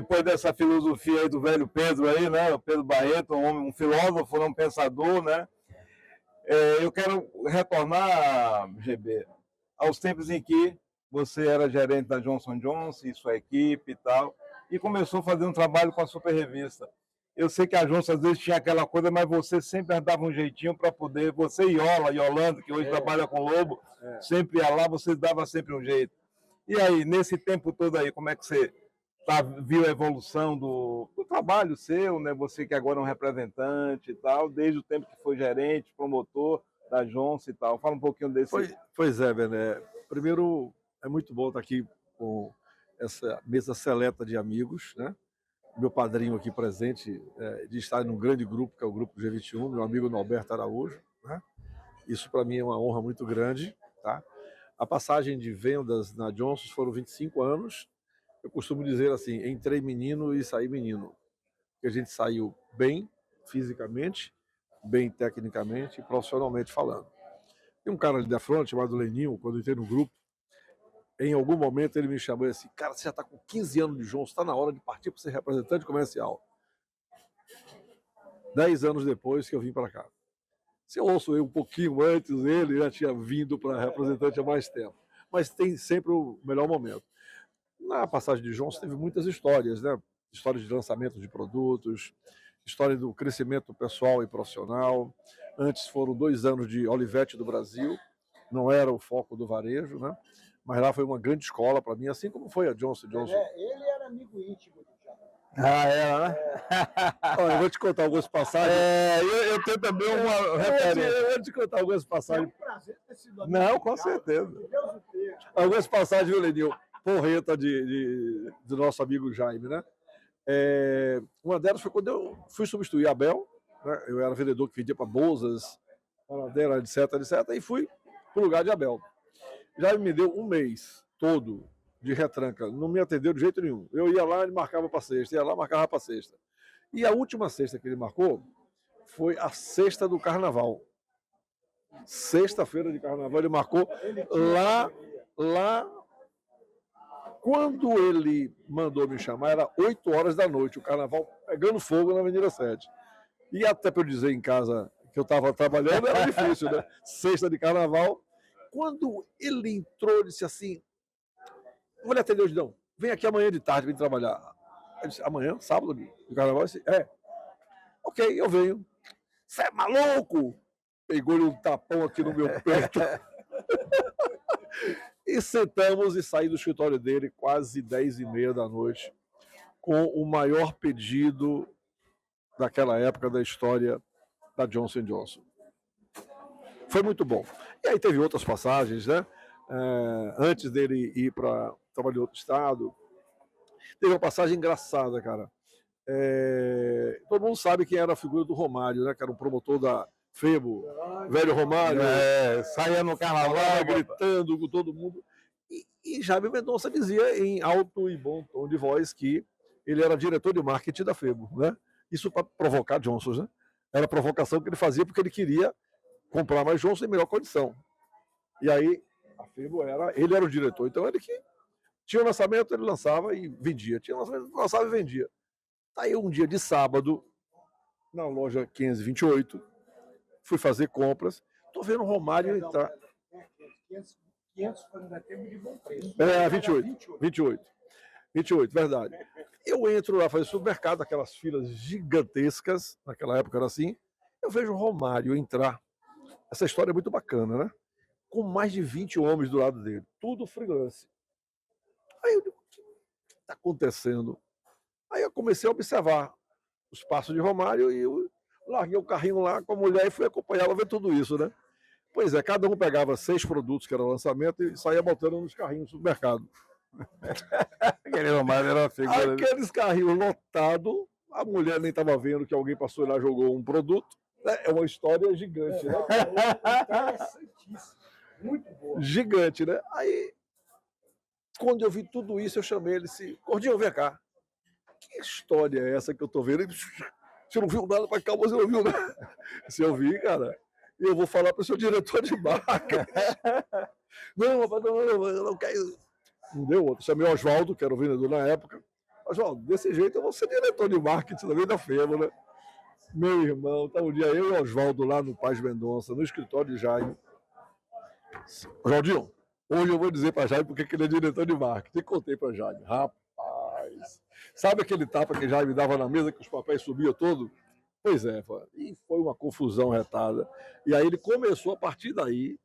depois dessa filosofia aí do velho Pedro aí, né? O Pedro Barreto, um homem, um filósofo, um pensador, né? Eu quero retornar, GB, aos tempos em que você era gerente da Johnson Johnson e sua equipe e tal, e começou a fazer um trabalho com a Super Revista. Eu sei que a Johnson às vezes tinha aquela coisa, mas você sempre dava um jeitinho para poder, você e Yolanda, que hoje trabalha com o Lobo, sempre ia lá, você dava sempre um jeito. E aí, nesse tempo todo aí, como é que você viu a evolução do trabalho seu, né? Você que agora é um representante e tal, desde o tempo que foi gerente, promotor da Johnson e tal. Fala um pouquinho desse. Pois é, Bené. Primeiro, é muito bom estar aqui com essa mesa seleta de amigos, né? Meu padrinho aqui presente, de estar num grande grupo, que é o Grupo G21, meu amigo Norberto Araújo, né? Isso para mim é uma honra muito grande, tá? A passagem de vendas na Johnson foram 25 anos. Eu costumo dizer assim, entrei menino e saí menino. Porque a gente saiu bem fisicamente, bem tecnicamente e profissionalmente falando. Tem um cara ali da frente, chamado Leninho, quando eu entrei no grupo, em algum momento ele me chamou e disse, cara, você já está com 15 anos de Johnson, está na hora de partir para ser representante comercial. 10 anos depois que eu vim para cá. Se eu ouço um pouquinho antes, ele já tinha vindo para representante há mais tempo. Mas tem sempre o melhor momento. Na passagem de Johnson teve muitas histórias, né? Histórias de lançamento de produtos, história do crescimento pessoal e profissional. Antes foram 2 anos de Olivetti do Brasil, não era o foco do varejo, né? Mas lá foi uma grande escola para mim, assim como foi a Johnson Johnson. Ele era amigo íntimo do Thiago. Era, né? Olha, eu vou te contar algumas passagens. Eu tenho também uma referência. Eu vou te contar algumas passagens. É um prazer ter sido amigo. Não, com certeza. Deus o tenha. Algumas passagens, viu, Lenil? Porreta do nosso amigo Jaime, né? Uma delas foi quando eu fui substituir a Abel, né? Eu era vendedor que vendia para bolsas, paradeira, etc, e fui para o lugar de Abel. Jaime me deu um mês todo de retranca, não me atendeu de jeito nenhum. Eu ia lá, ele marcava para sexta, ia lá, marcava para sexta. E a última sexta que ele marcou foi a sexta do carnaval. Sexta-feira de carnaval ele marcou lá. Quando ele mandou me chamar, era 8 horas da noite, o carnaval pegando fogo na Avenida 7. E até para eu dizer em casa que eu estava trabalhando, era difícil, né? Sexta de carnaval. Quando ele entrou, ele disse assim, não vou lhe atender hoje não, vem aqui amanhã de tarde, vem trabalhar. Eu disse, amanhã, sábado de carnaval? Eu disse, ok, eu venho. Você é maluco? Pegou-lhe um tapão aqui no meu peito. E sentamos e saí do escritório dele quase 10h30 da noite, com o maior pedido daquela época da história da Johnson Johnson. Foi muito bom. E aí teve outras passagens, né? Antes dele ir para trabalhar em outro estado, teve uma passagem engraçada, cara. Todo mundo sabe quem era a figura do Romário, né? Que era um promotor da Febo, velho Romário, saía no carnaval, gritando com todo mundo. E Jaime Mendonça dizia em alto e bom tom de voz que ele era diretor de marketing da Febo, né? Isso para provocar Johnson, né? Era a provocação que ele fazia porque ele queria comprar mais Johnson em melhor condição. E aí a Febo ele era o diretor, então ele que tinha o lançamento, ele lançava e vendia. Tinha o lançamento, lançava e vendia. Tá aí um dia de sábado, na loja 528, fui fazer compras, tô vendo o Romário entrar. 500 foi no tempo de bom preço. 28, verdade. Eu entro lá fazer supermercado, aquelas filas gigantescas, naquela época era assim, eu vejo o Romário entrar. Essa história é muito bacana, né? Com mais de 20 homens do lado dele, tudo freelance. Aí eu digo, o que está acontecendo? Aí eu comecei a observar os passos de Romário e eu larguei o carrinho lá com a mulher e fui acompanhá-la ver tudo isso, né? Pois é, cada um pegava 6 produtos que era o lançamento e saía botando nos carrinhos do supermercado. Aquele Romário era uma figura. Aqueles carrinhos lotados, a mulher nem estava vendo que alguém passou lá e jogou um produto. Né? É uma história gigante, né? Interessantíssimo. Muito boa. Gigante, né? Aí, quando eu vi tudo isso, eu chamei ele e disse, Gordinho, vem cá. Que história é essa que eu tô vendo? Ele, você não viu nada pra cá, você não viu nada. Se eu vi, cara, eu vou falar pro seu diretor de marca. Não, rapaz, não quero. Não deu outro. Chamei o Oswaldo, que era o vendedor na época. Oswaldo, desse jeito eu vou ser diretor de marketing também da Fêmea. Meu irmão, tá um dia eu e o Oswaldo lá no Paz Mendonça, no escritório de Jaime. Oswaldinho, hoje eu vou dizer para Jaime porque ele é diretor de marketing. E contei para Jaime. Rapaz, sabe aquele tapa que Jaime dava na mesa que os papéis subiam todo? Pois é, e foi uma confusão retada. E aí ele começou, a partir daí,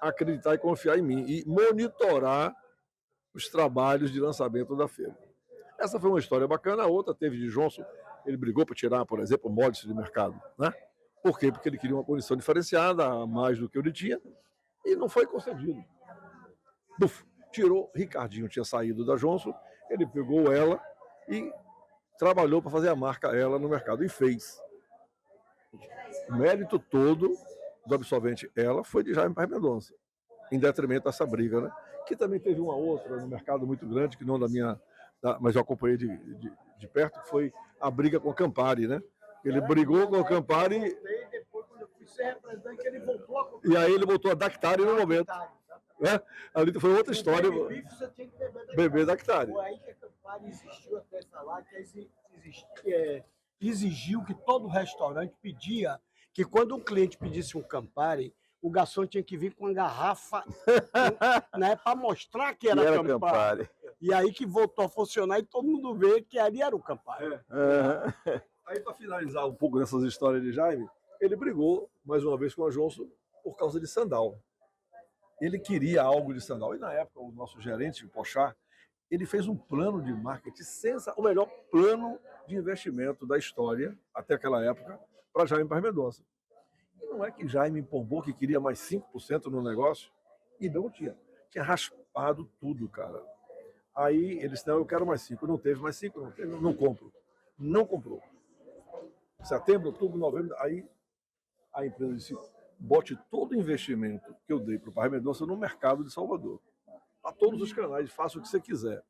a acreditar e confiar em mim e monitorar os trabalhos de lançamento da feira. Essa foi uma história bacana. A outra teve de Johnson, ele brigou para tirar, por exemplo, o Modest de mercado, né? Por quê? Porque ele queria uma condição diferenciada, a mais do que ele tinha, e não foi concedido. Buf, tirou, Ricardinho tinha saído da Johnson, ele pegou ela e trabalhou para fazer a marca ela no mercado, e fez. O mérito todo do absolvente ela foi de Jaime Paz Mendonça, em detrimento dessa briga, né? Que também teve uma outra no mercado muito grande, que não da minha, mas eu acompanhei de perto, que foi a briga com a Campari, né? Ele brigou com a Campari E depois, quando eu fui ser representante, ele voltou a e aí ele botou a Dactari no momento. Né? Ali foi outra história. Você tinha que beber Dactari. Foi aí que a Campari existiu até falar que exigiu que todo restaurante pedia que quando um cliente pedisse um Campari, o garçom tinha que vir com uma garrafa né, para mostrar que era, Campari. E aí que voltou a funcionar e todo mundo vê que ali era o Campari. Aí, para finalizar um pouco dessas histórias de Jaime, ele brigou mais uma vez com a Johnson por causa de sandal. Ele queria algo de sandal. E na época, o nosso gerente, o Pochá, ele fez um plano de marketing, o melhor plano de investimento da história, até aquela época, para Jaime Paz Mendonça. E não é que Jaime empombou que queria mais 5% no negócio, e não tinha. Tinha raspado tudo, cara. Aí ele disse, não, eu quero mais 5. Não teve mais 5, não teve, não compro. Não comprou. Setembro, outubro, novembro, aí a empresa disse, bote todo o investimento que eu dei para o Paz Mendonça no mercado de Salvador. A todos os canais, faça o que você quiser.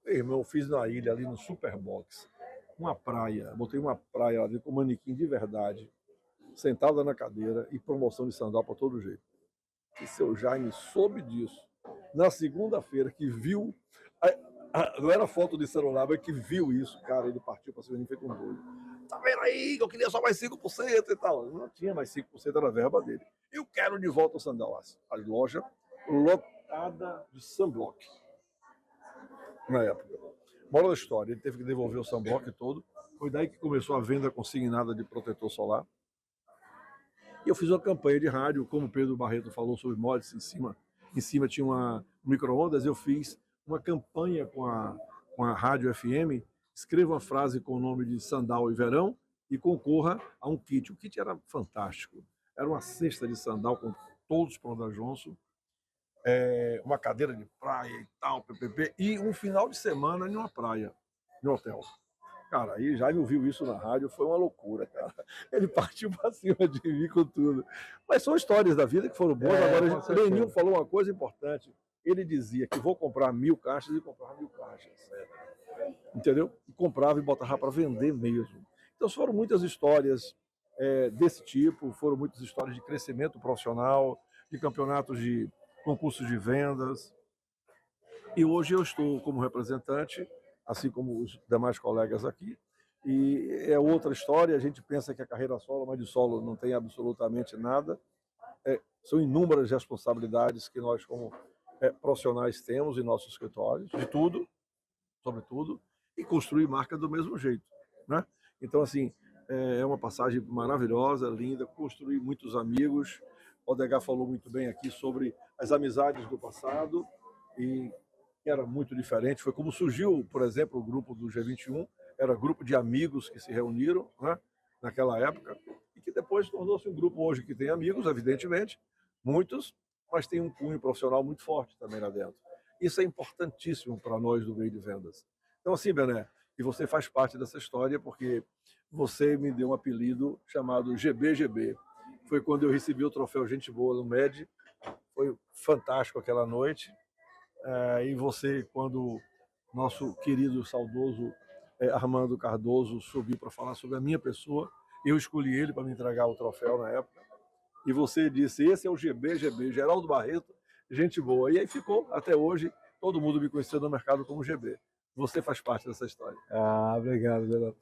Meu irmão, eu fiz na ilha, ali no Superbox, uma praia, botei uma praia lá dentro com manequim de verdade, sentada na cadeira e promoção de sandal para todo jeito. E seu Jaime soube disso. Na segunda-feira, que viu, não era foto de celular, mas que viu isso, cara, ele partiu para cima de mim feito um doido. Tá vendo aí que eu queria só mais 5% e tal. Não tinha mais 5%, era a verba dele. Eu quero de volta o sandal. A loja lotada de sunblock. Na época. Moral da história, ele teve que devolver o sunblock todo. Foi daí que começou a venda consignada de protetor solar. E eu fiz uma campanha de rádio, como o Pedro Barreto falou sobre mods, em cima tinha uma micro-ondas, eu fiz uma campanha com a Rádio FM, escreva uma frase com o nome de Sandal e Verão e concorra a um kit. O kit era fantástico. Era uma cesta de sandal com todos os produtos da Johnson, uma cadeira de praia e tal, PPP, e um final de semana em uma praia, no hotel. Cara, aí Jaime ouviu isso na rádio, foi uma loucura, cara. Ele partiu para cima de mim com tudo. Mas são histórias da vida que foram boas. Agora, o Leninho falou uma coisa importante. Ele dizia que vou comprar 1000 caixas e comprava 1000 caixas. Entendeu? E comprava e botava para vender mesmo. Então foram muitas histórias desse tipo, foram muitas histórias de crescimento profissional, de campeonatos de concursos de vendas. E hoje eu estou como representante, assim como os demais colegas aqui, e é outra história. A gente pensa que a carreira solo, mas de solo não tem absolutamente nada. São inúmeras responsabilidades que nós, como profissionais, temos em nossos escritórios, de tudo, sobretudo, e construir marca do mesmo jeito, né? Então, assim, é uma passagem maravilhosa, linda, construir muitos amigos. O Odegar falou muito bem aqui sobre as amizades do passado, e era muito diferente. Foi como surgiu, por exemplo, o grupo do G21, era grupo de amigos que se reuniram, né, naquela época, e que depois tornou-se um grupo hoje que tem amigos, evidentemente, muitos, mas tem um cunho profissional muito forte também lá dentro. Isso é importantíssimo para nós do meio de vendas. Então, assim, Bené, e você faz parte dessa história porque você me deu um apelido chamado GBGB. Foi quando eu recebi o troféu Gente Boa no MED. Foi fantástico aquela noite. E você, quando nosso querido, saudoso Armando Cardoso subiu para falar sobre a minha pessoa, eu escolhi ele para me entregar o troféu na época. E você disse, esse é o GBGB, Geraldo Barreto, gente boa. E aí ficou, até hoje, todo mundo me conheceu no mercado como GB. Você faz parte dessa história. Ah, obrigado, Geraldo.